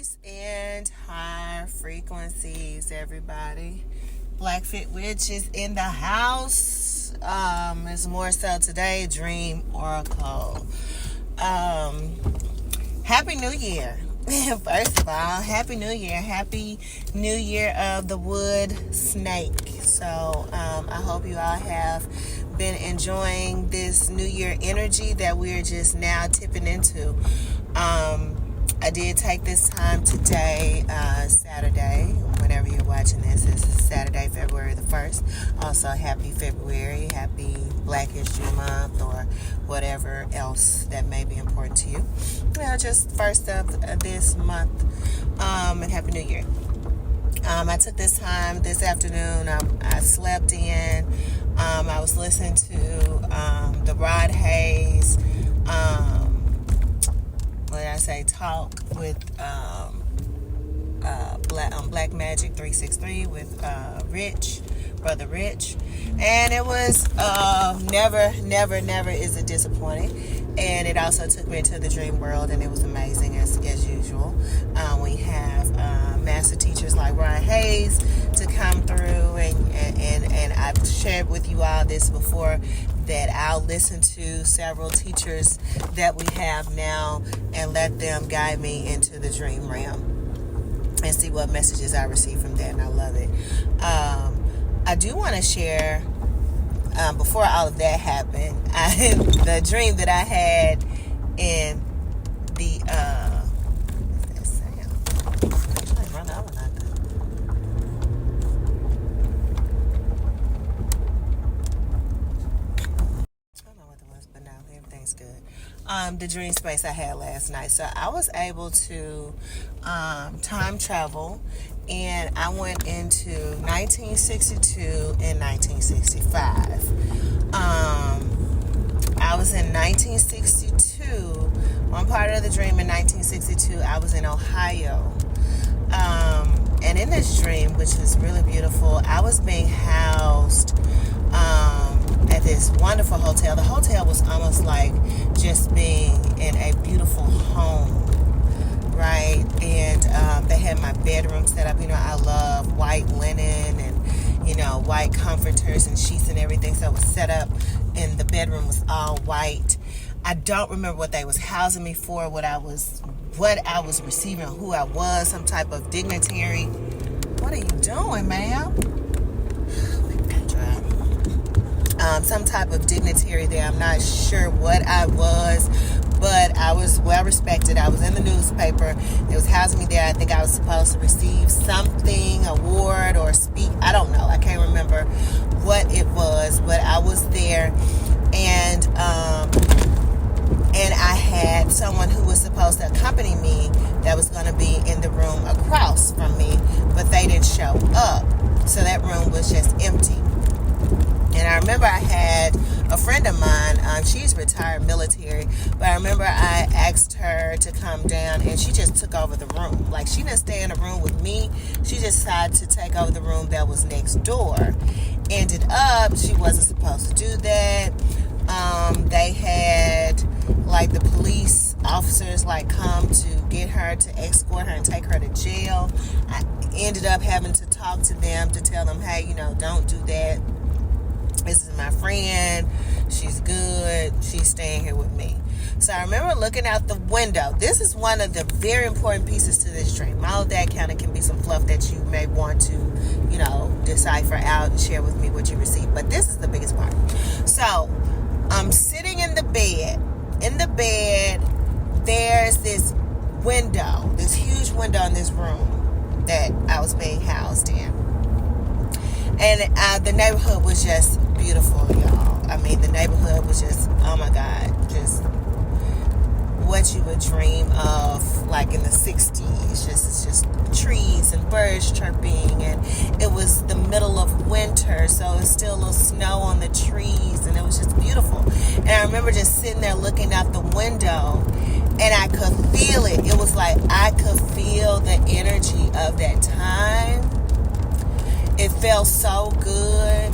Peace and high frequencies, everybody. Blackfit Witch is in the house. It's more so today, Dream Oracle. Happy New Year. First of all, Happy New Year. Happy New Year of the Wood Snake. So, I hope you all have been enjoying this New Year energy that we're just now tipping into. I did take this time today, Saturday, whenever you're watching this. This is Saturday, February the 1st. Also, happy February, happy Black History Month, or whatever else that may be important to you. Just first of this month, and Happy New Year. I took this time this afternoon. I slept in. I was listening to the Rod Hayes, talk with Black Magic 363 with Brother Rich, and it was never is it disappointing. And it also took me into the dream world, and it was amazing as usual. We have master teachers like Ryan Hayes to come through, and I've shared with you all this before, that I'll listen to several teachers that we have now and let them guide me into the dream realm and see what messages I receive from that, and I love it. I do want to share, before all of that happened, the dream that I had in the what's that sound? I'm trying to run over nothing. The dream space I had last night. So I was able to time travel, and I went into 1962 and 1965. I was in 1962. One part of the dream in 1962, I was in Ohio. And in this dream, which was really beautiful, I was being housed at this wonderful hotel. The hotel was almost like just being in a beautiful home, right? And they had my bedroom set up. I love white linen and, white comforters and sheets and everything. So it was set up, and the bedroom was all white. I don't remember what they was housing me for, what I was receiving, who I was, some type of dignitary. What are you doing, ma'am? Some type of dignitary there. I'm not sure what I was, but I was well respected. I was in the newspaper. It was housing me there. I think I was supposed to receive something, award or speak. I don't know. I can't remember what it was, but I was there, and I had someone who was supposed to accompany me that was going to be in the room across from me, but they didn't show up. So that room was just empty. And I remember I had a friend of mine, she's retired military, but I remember I asked her to come down, and she just took over the room. Like, she didn't stay in the room with me. She just decided to take over the room that was next door. Ended up, she wasn't supposed to do that. They had, like, the police officers, like, come to get her, to escort her and take her to jail. I ended up having to talk to them to tell them, hey, don't do that. This is my friend. She's good. She's staying here with me. So I remember looking out the window. This is one of the very important pieces to this dream. All of that kind of can be some fluff that you may want to, decipher out and share with me what you receive. But this is the biggest part. So I'm sitting in the bed. In the bed, there's this window, this huge window in this room that I was being housed in. And the neighborhood was just beautiful, y'all. I mean, the neighborhood was just, oh my God, just what you would dream of, like in the 60s. It's just trees and birds chirping, and it was the middle of winter, so it was still a little snow on the trees, and it was just beautiful. And I remember just sitting there looking out the window, and I could feel it. It was like I could feel the energy of that time. It felt so good.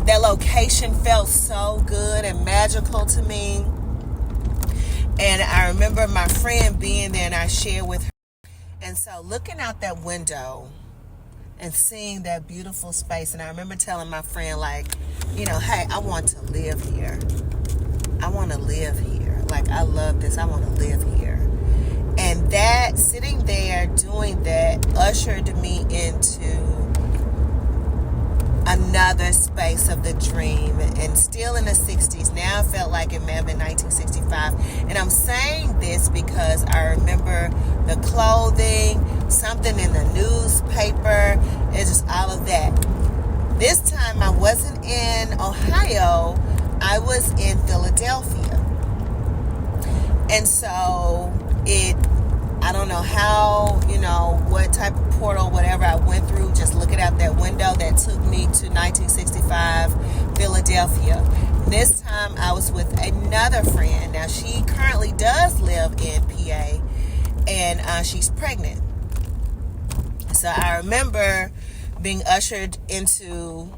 That location felt so good and magical to me. And I remember my friend being there, and I shared with her. And so looking out that window and seeing that beautiful space, and I remember telling my friend, like, you know, hey, I want to live here. I want to live here. Like, I love this. I want to live here. And that, sitting there doing that, ushered me into another space of the dream, and still in the 60s. Now it felt like it may have been 1965. And I'm saying this because I remember the clothing, something in the newspaper, it's just all of that. This time I wasn't in Ohio, I was in Philadelphia. And so I don't know how, you know, what type of portal, whatever I went through, just looking out that window, that took me to 1965 Philadelphia. This time I was with another friend. Now she currently does live in PA, and she's pregnant. So I remember being ushered into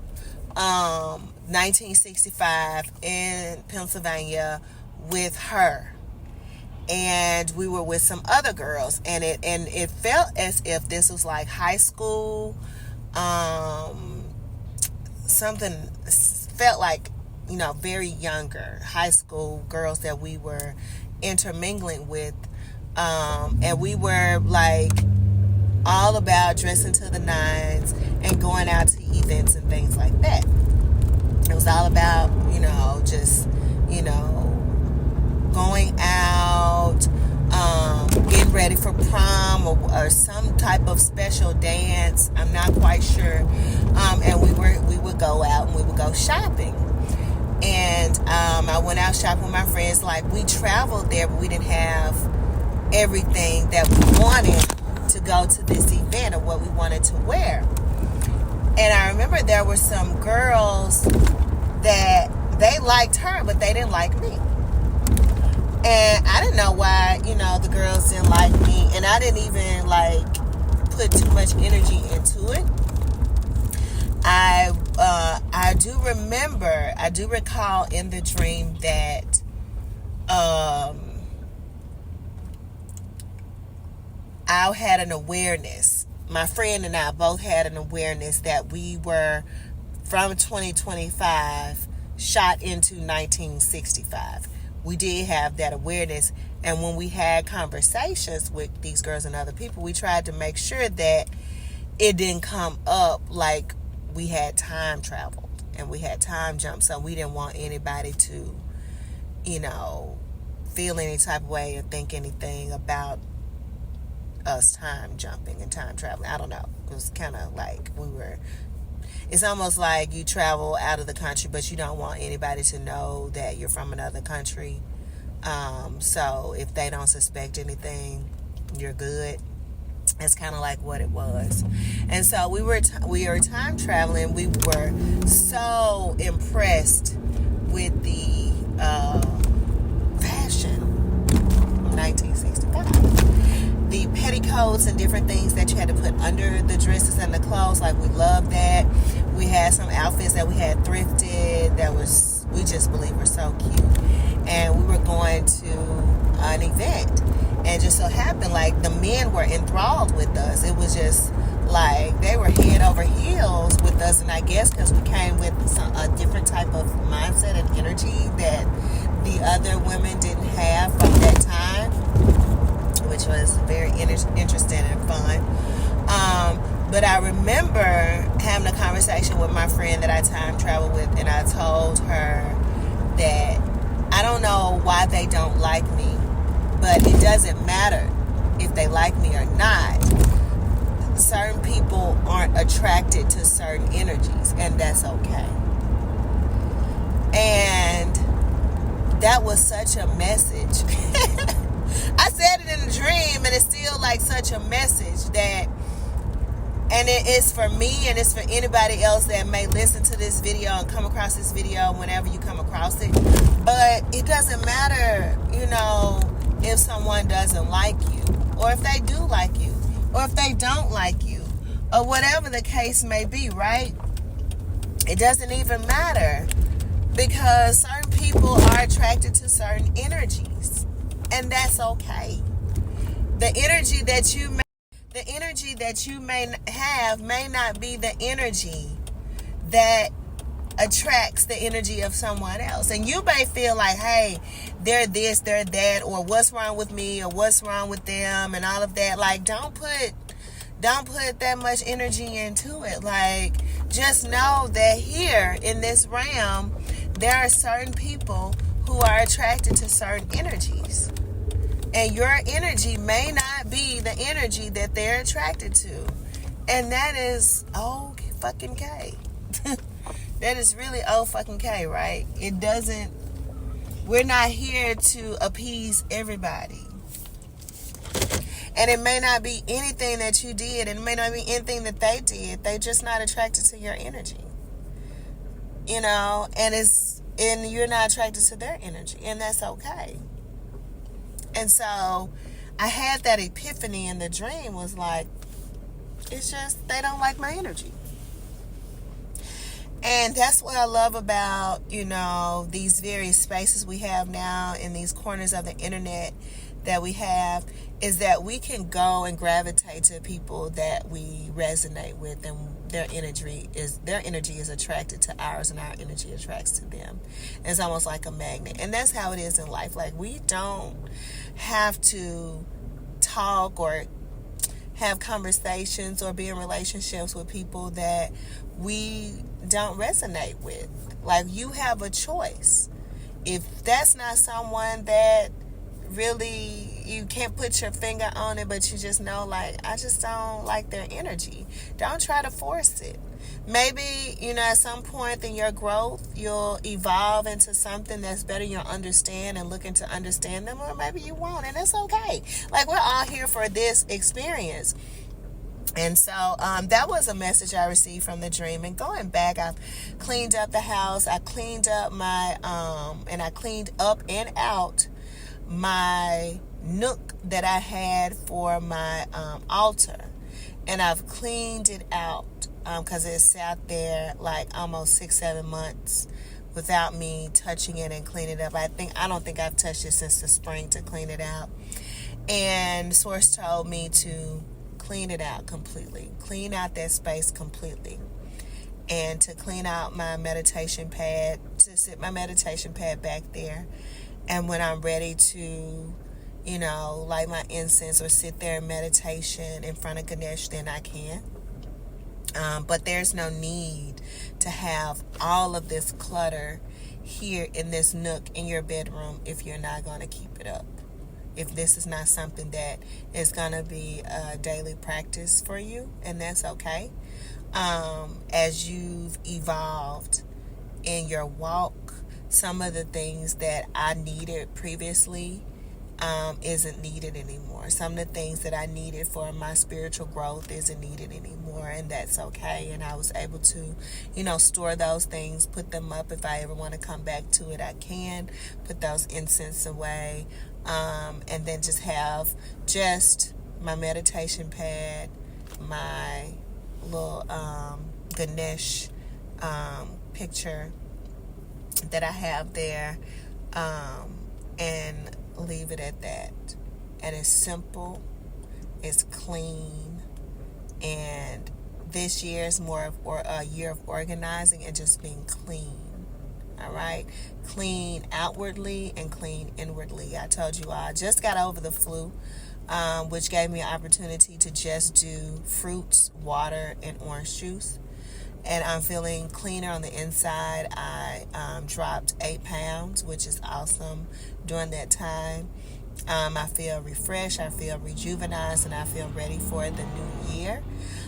1965 in Pennsylvania with her. And we were with some other girls, and it felt as if this was like high school. Something felt like, you know, very younger high school girls that we were intermingling with, and we were like all about dressing to the nines and going out to events and things like that. It was all about, you know, just, you know, going out, getting ready for prom or some type of special dance. I'm not quite sure. And we would go out and we would go shopping. And I went out shopping with my friends. Like, we traveled there, but we didn't have everything that we wanted to go to this event or what we wanted to wear. And I remember there were some girls that they liked her, but they didn't like me. And I didn't know why, you know, the girls didn't like me. And I didn't even, like, put too much energy into it. I do recall in the dream that I had an awareness. My friend and I both had an awareness that we were from 2025 shot into 1965. We did have that awareness, and when we had conversations with these girls and other people, we tried to make sure that it didn't come up like we had time traveled and we had time jumped. So we didn't want anybody to, you know, feel any type of way or think anything about us time jumping and time traveling. I don't know. It was kind of like it's almost like you travel out of the country, but you don't want anybody to know that you're from another country. So if they don't suspect anything, you're good. That's kind of like what it was. And so we were time traveling. We were so impressed with the fashion of 1965. The petticoats and different things that you had to put under the dresses and the clothes, like, we loved that. We had some outfits that we had thrifted that we just believe were so cute. And we were going to an event, and just so happened, like, the men were enthralled with us. It was just like they were head over heels with us, and I guess because we came with a different type of mindset and energy that the other women didn't have from that time, which was very interesting and fun. But I remember having a conversation with my friend that I time traveled with, and I told her that I don't know why they don't like me, but it doesn't matter if they like me or not. Certain people aren't attracted to certain energies, and that's okay. And that was such a message. I said it in a dream, and it's still like such a message that, and it is for me, and it's for anybody else that may listen to this video and come across this video whenever you come across it. But it doesn't matter, you know, if someone doesn't like you, or if they do like you, or if they don't like you, or whatever the case may be, right? It doesn't even matter, because certain people are attracted to certain energies, and that's okay. The energy that you the energy that you may have may not be the energy that attracts the energy of someone else. And you may feel like, hey, they're this, they're that, or what's wrong with me, or what's wrong with them, and all of that. Like, don't put that much energy into it. Like, just know that here in this realm, there are certain people who are attracted to certain energies. And your energy may not be the energy that they're attracted to. And that is fucking K. That is really fucking K, right? We're not here to appease everybody. And it may not be anything that you did, and it may not be anything that they did. They're just not attracted to your energy. And you're not attracted to their energy, and that's okay. And so I had that epiphany in the dream, was like, it's just they don't like my energy. And that's what I love about, these various spaces we have now in these corners of the internet that we have, is that we can go and gravitate to people that we resonate with, and their energy is attracted to ours, and our energy attracts to them. It's almost like a magnet. And that's how it is in life. Like, we don't have to talk or have conversations or be in relationships with people that we don't resonate with. Like, you have a choice. If that's not someone that really you can't put your finger on it, but you just know, like, I just don't like their energy, don't try to force it. Maybe, at some point in your growth, you'll evolve into something that's better. You'll understand and looking to understand them, or maybe you won't, and it's okay. Like, we're all here for this experience. And so that was a message I received from the dream. And going back, I've cleaned up the house. I cleaned up I cleaned up and out my nook that I had for my altar. And I've cleaned it out because it sat there like almost 6-7 months without me touching it and cleaning it up. I don't think I've touched it since the spring to clean it out. And Source told me to clean it out completely, clean out that space completely, and to clean out my meditation pad, to sit my meditation pad back there. And when I'm ready to, light my incense or sit there in meditation in front of Ganesh, then I can. But there's no need to have all of this clutter here in this nook in your bedroom if you're not going to keep it up. If this is not something that is going to be a daily practice for you, and that's okay. As you've evolved in your walk, some of the things that I needed previously isn't needed anymore. Some of the things that I needed for my spiritual growth isn't needed anymore, and that's okay. And I was able to, store those things, put them up. If I ever want to come back to it, I can put those incense away. And then just have my meditation pad, my little Ganesh picture that I have there, and leave it at that. And it's simple, it's clean, and this year is more of a year of organizing and just being clean. All right, clean outwardly and clean inwardly. I told you I just got over the flu, which gave me an opportunity to just do fruits, water, and orange juice. And I'm feeling cleaner on the inside. I dropped 8 pounds, which is awesome during that time. I feel refreshed, I feel rejuvenated, and I feel ready for the new year.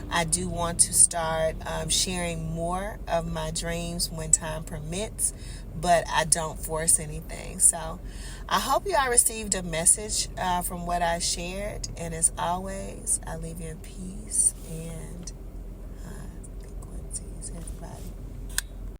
I do want to start sharing more of my dreams when time permits, but I don't force anything. So I hope you all received a message from what I shared. And as always, I leave you in peace and frequencies, everybody.